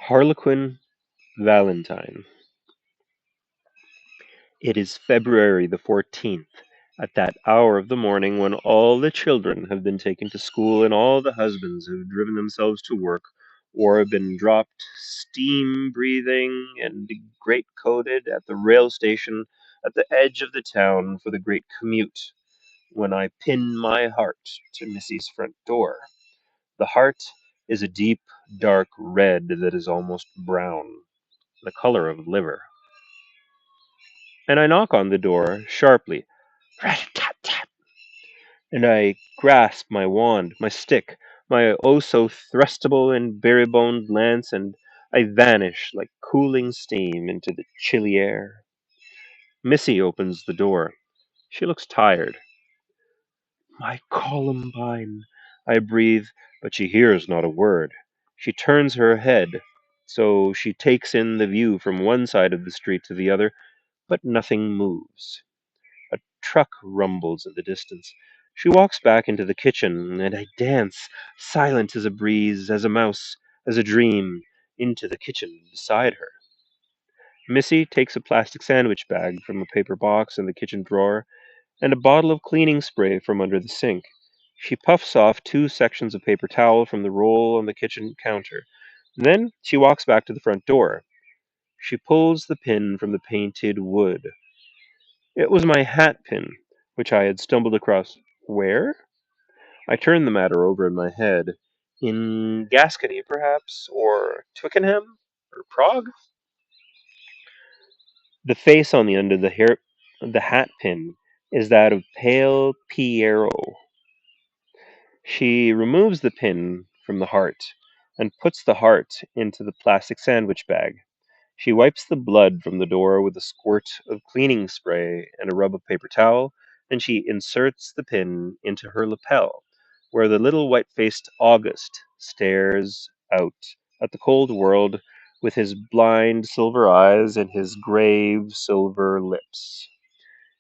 Harlequin Valentine. It is February the 14th, at that hour of the morning when all the children have been taken to school and all the husbands have driven themselves to work or have been dropped steam breathing and great coated at the rail station at the edge of the town for the great commute, when I pin my heart to Missy's front door. The heart is a deep, dark red that is almost brown, the color of liver. And I knock on the door sharply, rat tat tat, and I grasp my wand, my stick, my oh so thrustable and berry-boned lance, and I vanish like cooling steam into the chilly air. Missy opens the door. She looks tired. My Columbine, I breathe, but she hears not a word. She turns her head, so she takes in the view from one side of the street to the other, but nothing moves. A truck rumbles in the distance. She walks back into the kitchen, and I dance, silent as a breeze, as a mouse, as a dream, into the kitchen beside her. Missy takes a plastic sandwich bag from a paper box in the kitchen drawer and a bottle of cleaning spray from under the sink. She puffs off two sections of paper towel from the roll on the kitchen counter. Then she walks back to the front door. She pulls the pin from the painted wood. It was my hat pin, which I had stumbled across. Where? I turned the matter over in my head. In Gascony, perhaps, or Twickenham, or Prague? The face on the end of the hat pin is that of pale Piero. She removes the pin from the heart and puts the heart into the plastic sandwich bag. She wipes the blood from the door with a squirt of cleaning spray and a rub of paper towel, and she inserts the pin into her lapel, where the little white faced August stares out at the cold world with his blind silver eyes and his grave silver lips.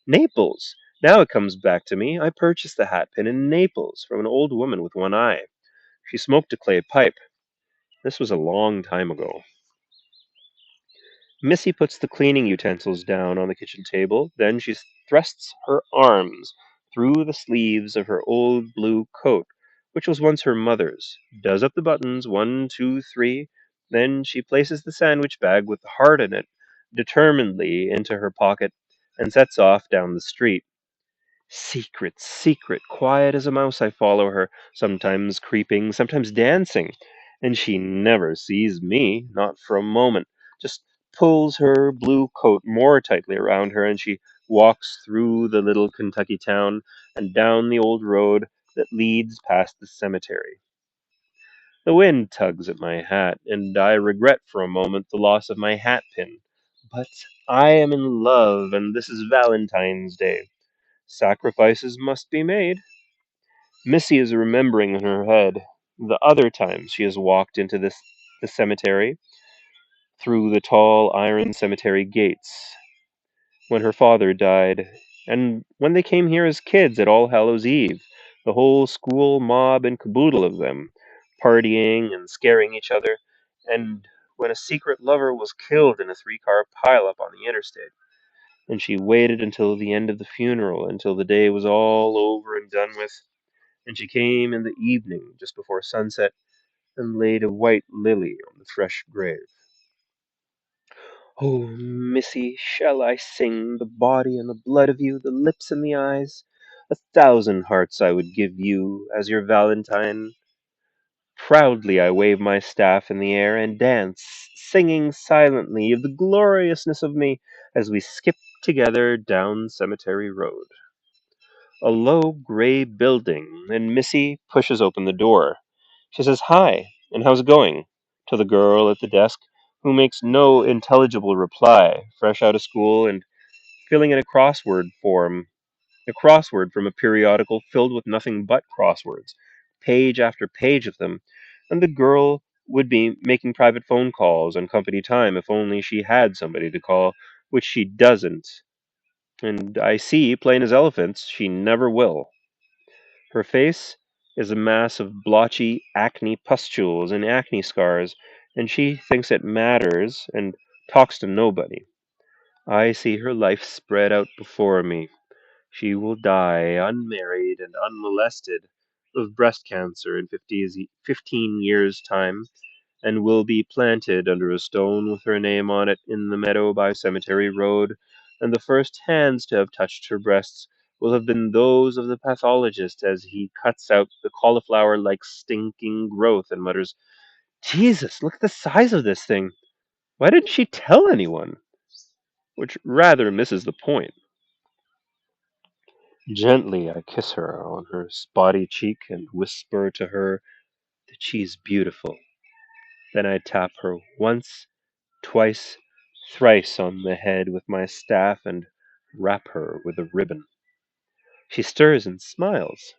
Naples! Now it comes back to me. I purchased the hat pin in Naples from an old woman with one eye. She smoked a clay pipe. This was a long time ago. Missy puts the cleaning utensils down on the kitchen table. Then she thrusts her arms through the sleeves of her old blue coat, which was once her mother's, does up the buttons, one, two, three. Then she places the sandwich bag with the heart in it determinedly into her pocket and sets off down the street. Secret, secret, quiet as a mouse, I follow her, sometimes creeping, sometimes dancing, and she never sees me, not for a moment, just pulls her blue coat more tightly around her, and she walks through the little Kentucky town and down the old road that leads past the cemetery. The wind tugs at my hat, and I regret for a moment the loss of my hat pin. But I am in love, and this is Valentine's Day. Sacrifices must be made. Missy is remembering in her head the other times she has walked into the cemetery through the tall iron cemetery gates when her father died, and when they came here as kids at All Hallows Eve, the whole school mob and caboodle of them, partying and scaring each other, and when a secret lover was killed in a three-car pileup on the interstate. And she waited until the end of the funeral, until the day was all over and done with, and she came in the evening, just before sunset, and laid a white lily on the fresh grave. Oh, Missy, shall I sing the body and the blood of you, the lips and the eyes? 1,000 hearts I would give you as your Valentine. Proudly I wave my staff in the air and dance, singing silently of the gloriousness of me as we skip together down Cemetery Road. A low gray building, and Missy pushes open the door. She says, "Hi, and how's it going?" to the girl at the desk, who makes no intelligible reply, fresh out of school and filling in a crossword from a periodical filled with nothing but crosswords, page after page of them, and the girl would be making private phone calls on company time if only she had somebody to call, which she doesn't. And I see, plain as elephants, she never will. Her face is a mass of blotchy acne pustules and acne scars, and she thinks it matters and talks to nobody. I see her life spread out before me. She will die unmarried and unmolested of breast cancer in 15 years' time, and will be planted under a stone with her name on it in the meadow by Cemetery Road, and the first hands to have touched her breasts will have been those of the pathologist as he cuts out the cauliflower like stinking growth and mutters, Jesus, look at the size of this thing. Why didn't she tell anyone? Which rather misses the point. Gently I kiss her on her spotty cheek and whisper to her that she is beautiful. Then I tap her once, twice, thrice on the head with my staff and wrap her with a ribbon. She stirs and smiles.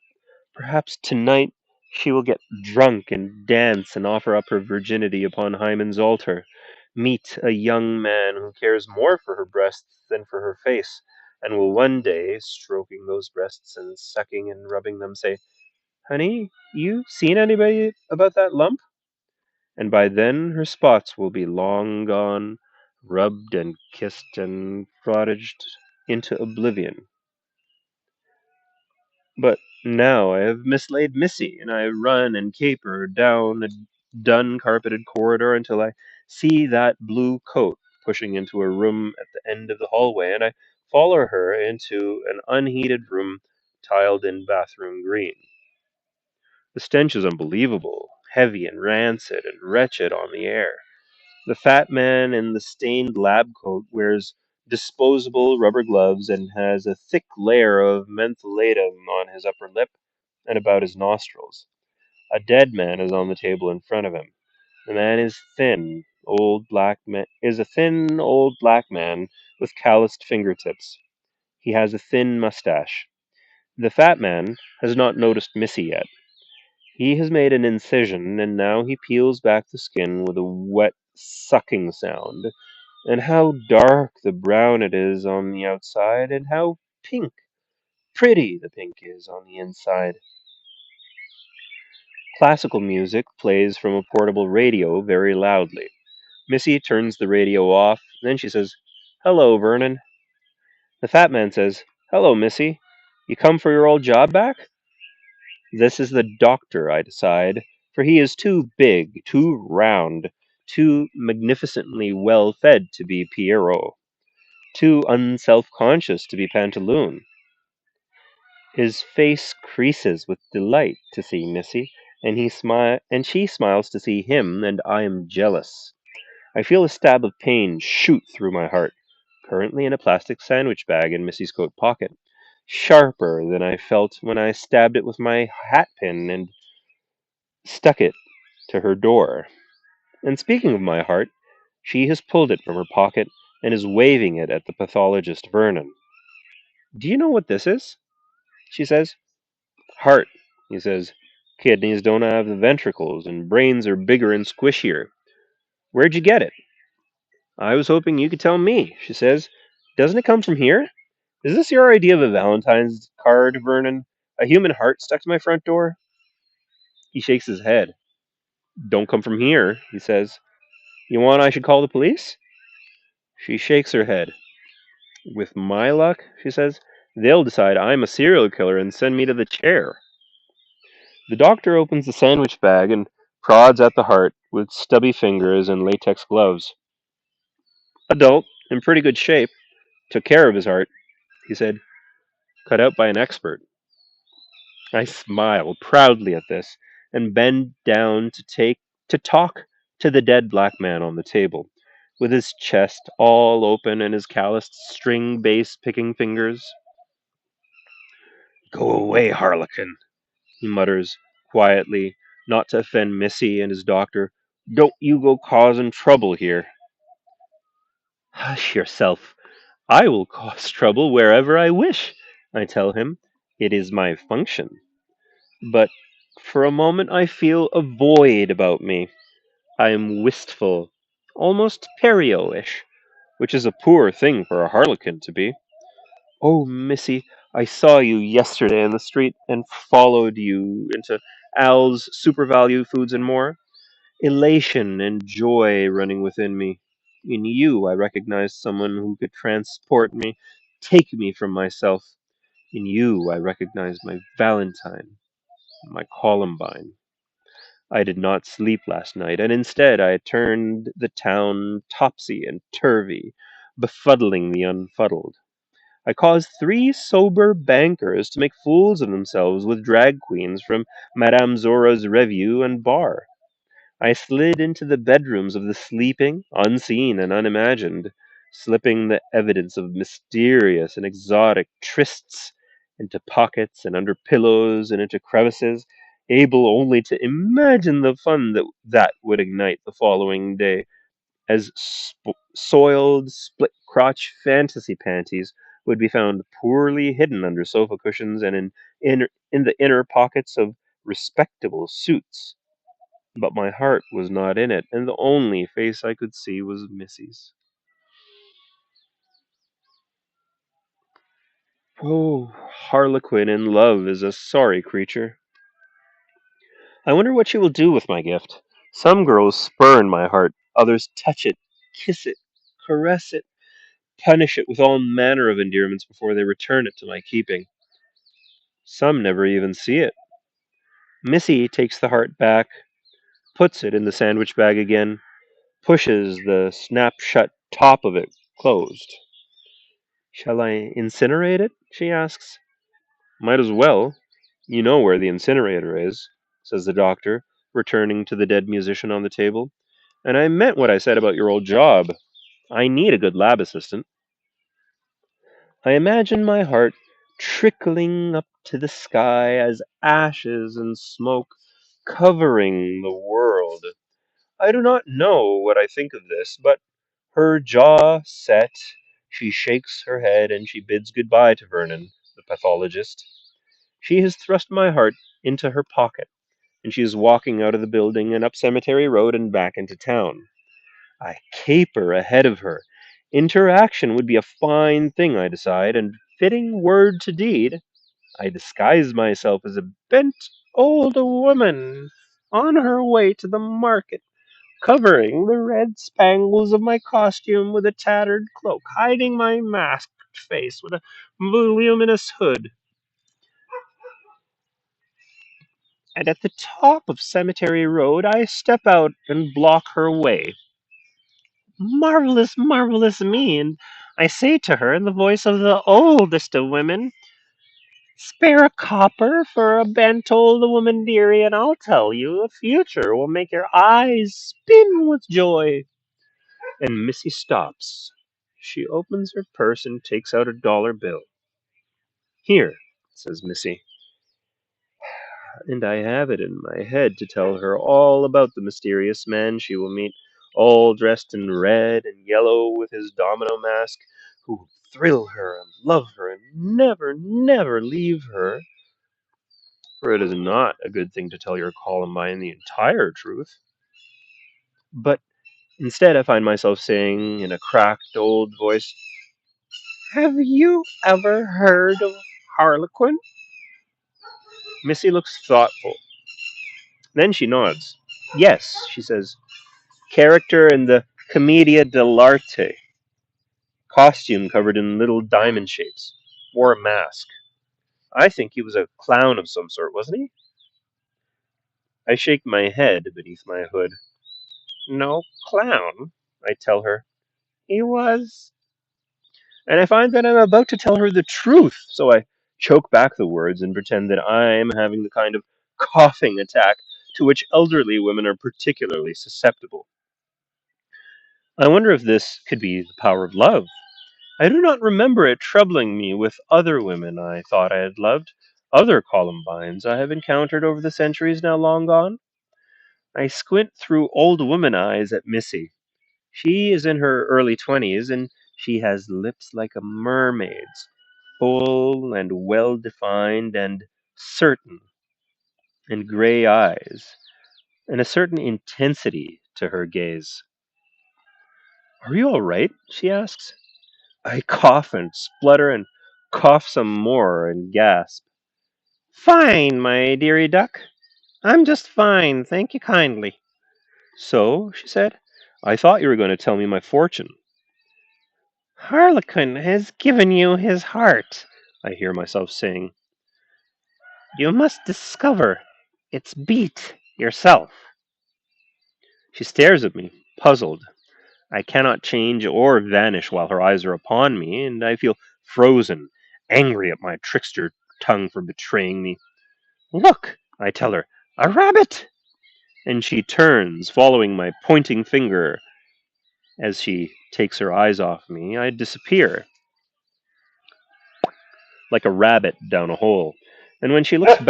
Perhaps tonight she will get drunk and dance and offer up her virginity upon Hymen's altar. Meet a young man who cares more for her breasts than for her face, and will one day, stroking those breasts and sucking and rubbing them, say, Honey, you seen anybody about that lump? And by then her spots will be long gone, rubbed and kissed and prodigied into oblivion. But now I have mislaid Missy, and I run and caper down a dun carpeted corridor until I see that blue coat pushing into a room at the end of the hallway, and I follow her into an unheated room tiled in bathroom green. The stench is unbelievable, heavy and rancid and wretched on the air. The fat man in the stained lab coat wears disposable rubber gloves and has a thick layer of mentholatum on his upper lip and about his nostrils. A dead man is on the table in front of him. The man is a thin old black man with calloused fingertips. He has a thin mustache. The fat man has not noticed Missy yet. He has made an incision, and now he peels back the skin with a wet sucking sound. And how dark the brown it is on the outside, and how pink, pretty the pink is on the inside. Classical music plays from a portable radio very loudly. Missy turns the radio off, then she says, Hello, Vernon. The fat man says, Hello, Missy. You come for your old job back? This is the doctor, I decide, for he is too big, too round, too magnificently well fed to be Pierrot, too unself conscious to be Pantaloon. His face creases with delight to see Missy, and she smiles to see him, and I am jealous. I feel a stab of pain shoot through my heart, currently in a plastic sandwich bag in Missy's coat pocket, sharper than I felt when I stabbed it with my hat pin and stuck it to her door. And speaking of my heart, she has pulled it from her pocket and is waving it at the pathologist Vernon. Do you know what this is? She says. Heart, he says. Kidneys don't have the ventricles, and brains are bigger and squishier. Where'd you get it? I was hoping you could tell me, she says. Doesn't it come from here? Is this your idea of a Valentine's card, Vernon? A human heart stuck to my front door? He shakes his head. Don't come from here, he says. You want I should call the police? She shakes her head. With my luck, she says, they'll decide I'm a serial killer and send me to the chair. The doctor opens the sandwich bag and prods at the heart with stubby fingers and latex gloves. Adult, in pretty good shape. Took care of his heart, he said. Cut out by an expert. I smile proudly at this and bend down to talk to the dead black man on the table, with his chest all open and his calloused string bass picking fingers. Go away, Harlequin, he mutters quietly, not to offend Missy and his doctor. Don't you go causing trouble here. Hush yourself. I will cause trouble wherever I wish, I tell him. It is my function. But for a moment I feel a void about me. I am wistful, almost Perio-ish, which is a poor thing for a harlequin to be. Oh, Missy, I saw you yesterday in the street and followed you into Al's Super Value Foods and More. elation and joy running within me. In you, I recognized someone who could transport me, take me from myself. In you, I recognized my Valentine, my Columbine. I did not sleep last night, and instead I turned the town topsy and turvy, befuddling the unfuddled. I caused three sober bankers to make fools of themselves with drag queens from Madame Zora's revue and bar. I slid into the bedrooms of the sleeping, unseen and unimagined, slipping the evidence of mysterious and exotic trysts into pockets and under pillows and into crevices, able only to imagine the fun that would ignite the following day, as soiled, split crotch fantasy panties would be found poorly hidden under sofa cushions and in the inner pockets of respectable suits. But my heart was not in it, and the only face I could see was Missy's. Oh, Harlequin in love is a sorry creature. I wonder what she will do with my gift. Some girls spurn my heart, others touch it, kiss it, caress it, punish it with all manner of endearments before they return it to my keeping. Some never even see it. Missy takes the heart back, puts it in the sandwich bag again, pushes the snap shut top of it closed. Shall I incinerate it? She asks. Might as well. You know where the incinerator is, says the doctor, returning to the dead musician on the table. And I meant what I said about your old job. I need a good lab assistant. I imagine my heart trickling up to the sky as ashes and smoke covering the world. I do not know what I think of this, but her jaw set, she shakes her head and she bids goodbye to Vernon, the pathologist. She has thrust my heart into her pocket, and she is walking out of the building and up Cemetery Road and back into town. I caper ahead of her. Interaction would be a fine thing, I decide, and fitting word to deed. I disguise myself as a bent old woman on her way to the market, covering the red spangles of my costume with a tattered cloak, hiding my masked face with a voluminous hood. And at the top of Cemetery Road, I step out and block her way. Marvelous, marvelous me! And I say to her in the voice of the oldest of women, spare a copper for a bent old woman, dearie, and I'll tell you the future will make your eyes spin with joy. And Missy stops. She opens her purse and takes out a dollar bill. Here, says Missy, and I have it in my head to tell her all about the mysterious man she will meet, all dressed in red and yellow with his domino mask, who will thrill her and love her and never, never leave her. For it is not a good thing to tell your Columbine the entire truth. But instead, I find myself saying in a cracked old voice, have you ever heard of Harlequin? Missy looks thoughtful. Then she nods. Yes, she says, character in the Commedia dell'arte, costume covered in little diamond shapes, wore a mask. I think he was a clown of some sort, wasn't he? I shake my head beneath my hood. No clown, I tell her. He was. And I find that I'm about to tell her the truth, so I choke back the words and pretend that I'm having the kind of coughing attack to which elderly women are particularly susceptible. I wonder if this could be the power of love. I do not remember it troubling me with other women I thought I had loved, other Columbines I have encountered over the centuries now long gone. I squint through old woman eyes at Missy. She is in her early 20s, and she has lips like a mermaid's, full and well defined and certain, and gray eyes, and a certain intensity to her gaze. Are you all right? She asks. I cough and splutter and cough some more and gasp. Fine, my dearie duck. I'm just fine, thank you kindly. So, she said, I thought you were going to tell me my fortune. Harlequin has given you his heart, I hear myself saying. you must discover its beat yourself. She stares at me, puzzled. I cannot change or vanish while her eyes are upon me, and I feel frozen, angry at my trickster tongue for betraying me. Look, I tell her, a rabbit! And she turns, following my pointing finger. As she takes her eyes off me, I disappear, like a rabbit down a hole. And when she looks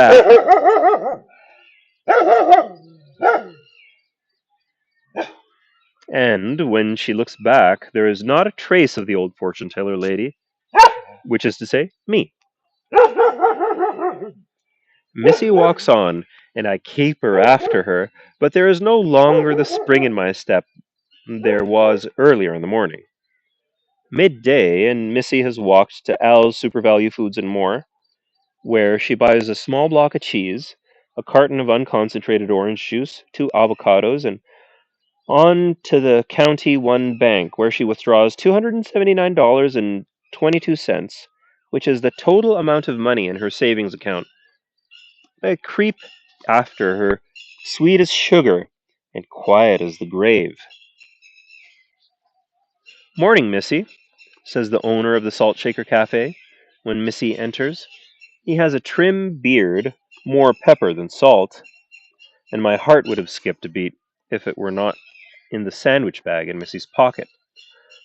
back, there is not a trace of the old fortune teller lady, which is to say, me. Missy walks on, and I caper after her, but there is no longer the spring in my step there was earlier in the morning. Midday, and Missy has walked to Al's Super Value Foods and More, where she buys a small block of cheese, a carton of unconcentrated orange juice, two avocados, and on to the County One Bank, where she withdraws $279.22, which is the total amount of money in her savings account. I creep after her, sweet as sugar and quiet as the grave. Morning, Missy, says the owner of the Salt Shaker Cafe when Missy enters. He has a trim beard, more pepper than salt, and my heart would have skipped a beat if it were not in the sandwich bag in Missy's pocket.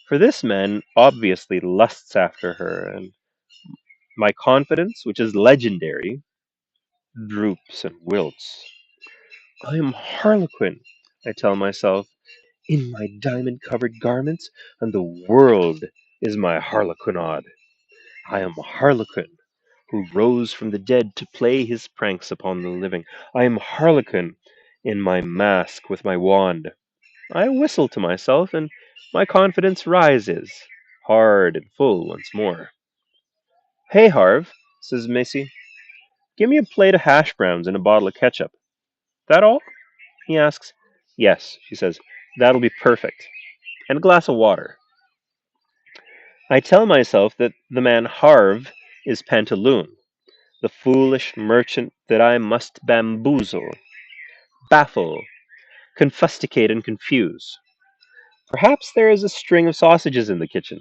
For this man obviously lusts after her, and my confidence, which is legendary, droops and wilts. I am Harlequin, I tell myself, in my diamond covered garments, and the world is my harlequinade. I am Harlequin, who rose from the dead to play his pranks upon the living. I am Harlequin in my mask with my wand. I whistle to myself, and my confidence rises, hard and full once more. Hey, Harv, says Macy, give me a plate of hash browns and a bottle of ketchup. That all? He asks. Yes, she says, that'll be perfect. And a glass of water. I tell myself that the man Harv is Pantaloon, the foolish merchant that I must bamboozle, baffle, confusticate, and confuse. Perhaps there is a string of sausages in the kitchen.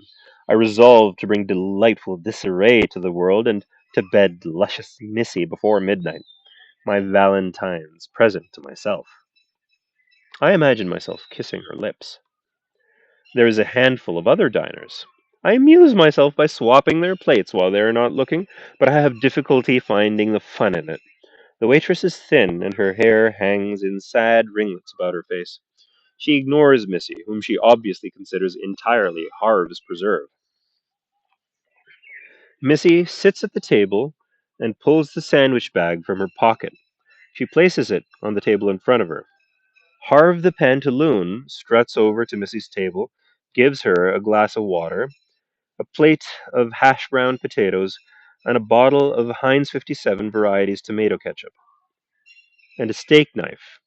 I resolve to bring delightful disarray to the world and to bed luscious Missy before midnight, my Valentine's present to myself. I imagine myself kissing her lips. There is a handful of other diners. I amuse myself by swapping their plates while they are not looking, but I have difficulty finding the fun in it. The waitress is thin, and her hair hangs in sad ringlets about her face. She ignores Missy, whom she obviously considers entirely Harv's preserve. Missy sits at the table and pulls the sandwich bag from her pocket. She places it on the table in front of her. Harv the Pantaloon struts over to Missy's table, gives her a glass of water, a plate of hash brown potatoes, and a bottle of Heinz 57 varieties tomato ketchup, and a steak knife,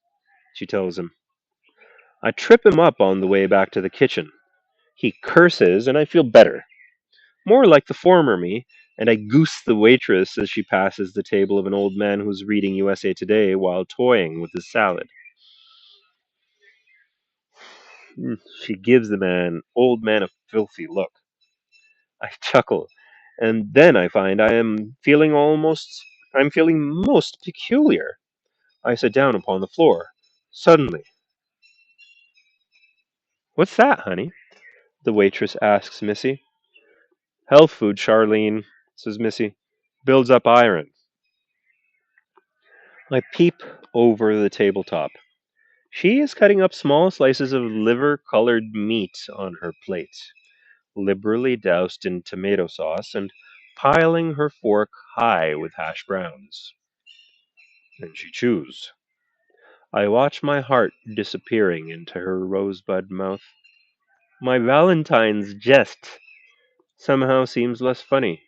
she tells him. I trip him up on the way back to the kitchen. He curses, and I feel better, more like the former me, and I goose the waitress as she passes the table of an old man who's reading USA Today while toying with his salad. She gives the old man a filthy look. I chuckle, and then I find I'm feeling most peculiar. I sit down upon the floor. Suddenly, what's that, honey? The waitress asks Missy. Health food, Charlene, says Missy. Builds up iron. I peep over the tabletop. She is cutting up small slices of liver colored meat on her plate, liberally doused in tomato sauce, and piling her fork high with hash browns. And she chews. I watch my heart disappearing into her rosebud mouth. My Valentine's jest somehow seems less funny.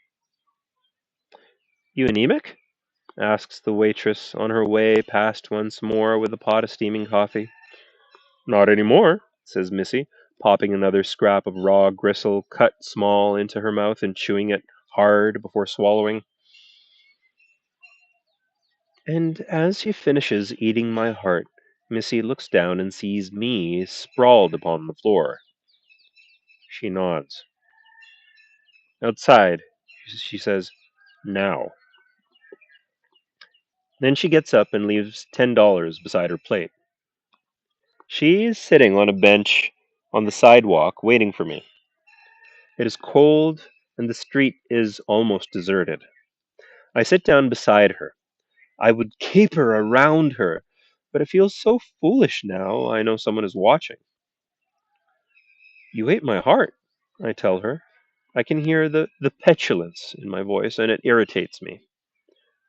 You anemic? Asks the waitress on her way past once more with a pot of steaming coffee. Not anymore, says Missy, popping another scrap of raw gristle cut small into her mouth and chewing it hard before swallowing. And as she finishes eating my heart, Missy looks down and sees me sprawled upon the floor. She nods. Outside, she says, now. Then she gets up and leaves $10 beside her plate. She is sitting on a bench on the sidewalk waiting for me. It is cold and the street is almost deserted. I sit down beside her. I would caper around her, but it feels so foolish now I know someone is watching. You ate my heart, I tell her. I can hear the petulance in my voice, and it irritates me.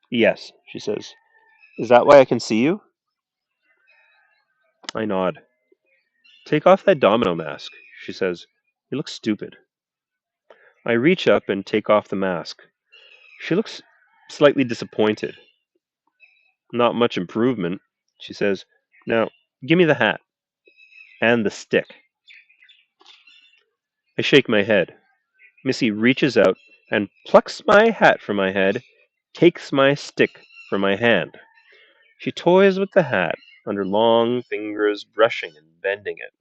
Yes, she says. Is that why I can see you? I nod. Take off that domino mask, she says. You look stupid. I reach up and take off the mask. She looks slightly disappointed. Not much improvement, she says. Now, give me the hat and the stick. I shake my head. Missy reaches out and plucks my hat from my head, takes my stick from my hand. She toys with the hat, under long fingers brushing and bending it.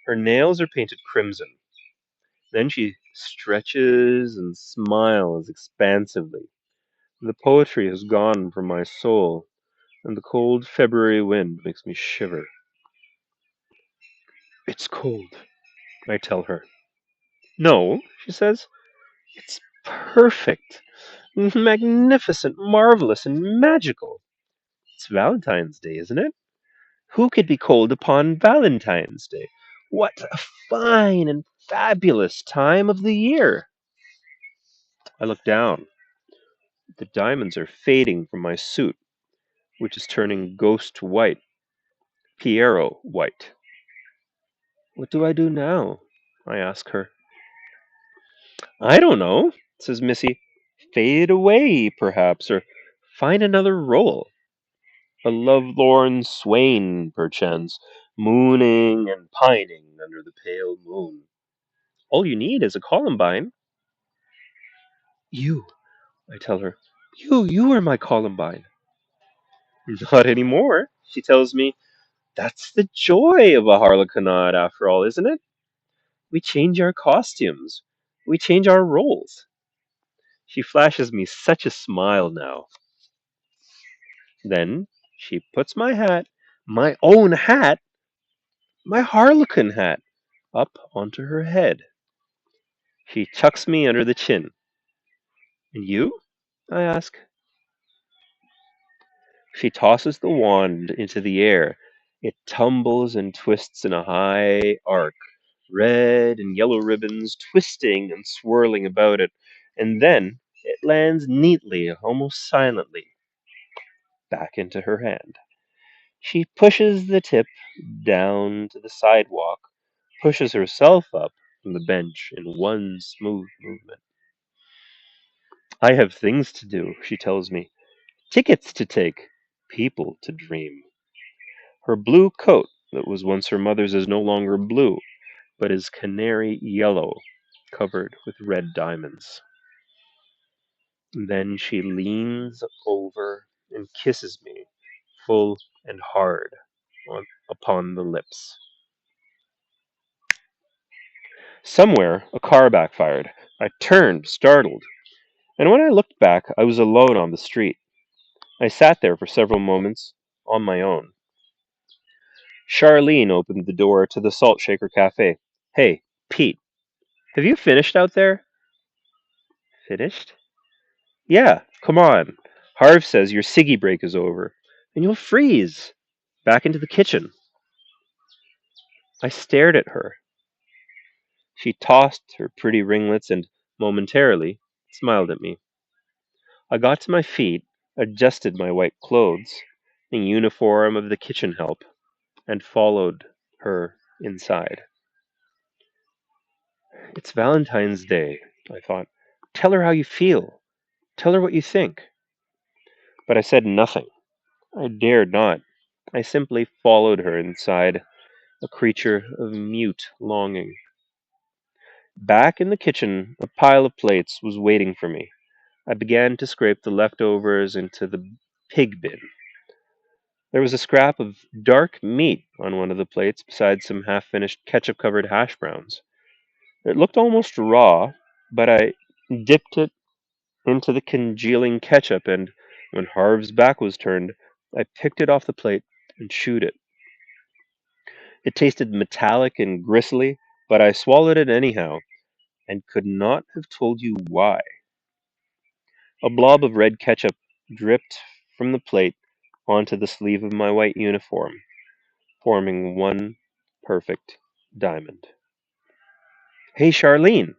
Her nails are painted crimson. Then she stretches and smiles expansively. The poetry has gone from my soul, and the cold February wind makes me shiver. It's cold, I tell her. No, she says. It's perfect, magnificent, marvelous, and magical. It's Valentine's Day, isn't it? Who could be cold upon Valentine's Day? What a fine and fabulous time of the year! I look down. The diamonds are fading from my suit, which is turning ghost white, Piero white. What do I do now? I ask her. I don't know, says Missy. Fade away, perhaps, or find another role. A lovelorn swain, perchance, mooning and pining under the pale moon. All you need is a columbine. You, I tell her. You are my columbine. Not anymore, she tells me. That's the joy of a harlequinade, after all, isn't it? We change our costumes. We change our roles. She flashes me such a smile now. Then she puts my hat, my own hat, my harlequin hat, up onto her head. She chucks me under the chin. And you? I ask. She tosses the wand into the air. It tumbles and twists in a high arc, red and yellow ribbons twisting and swirling about it, and then it lands neatly, almost silently, back into her hand. She pushes the tip down to the sidewalk, pushes herself up from the bench in one smooth movement. I have things to do, she tells me, tickets to take, people to dream. Her blue coat that was once her mother's is no longer blue, but is canary yellow, covered with red diamonds. Then she leans over and kisses me, full and hard, upon the lips. Somewhere, a car backfired. I turned, startled, and when I looked back, I was alone on the street. I sat there for several moments, on my own. Charlene opened the door to the Salt Shaker Cafe. Hey, Pete, have you finished out there? Finished? Yeah, come on. Harv says your ciggy break is over, and you'll freeze. Back into the kitchen. I stared at her. She tossed her pretty ringlets and, momentarily, smiled at me. I got to my feet, adjusted my white clothes, the uniform of the kitchen help, and followed her inside. It's Valentine's Day, I thought. Tell her how you feel. Tell her what you think. But I said nothing. I dared not. I simply followed her inside. a creature of mute longing. Back in the kitchen, a pile of plates was waiting for me. I began to scrape the leftovers into the pig bin. There was a scrap of dark meat on one of the plates beside some half finished ketchup covered hash browns. It looked almost raw, but I dipped it into the congealing ketchup, and when Harv's back was turned, I picked it off the plate and chewed it. It tasted metallic and gristly, but I swallowed it anyhow, and could not have told you why. A blob of red ketchup dripped from the plate onto the sleeve of my white uniform, forming one perfect diamond. "Hey, Charlene,"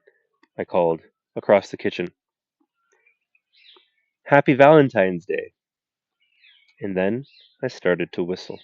I called across the kitchen. "Happy Valentine's Day." And then I started to whistle.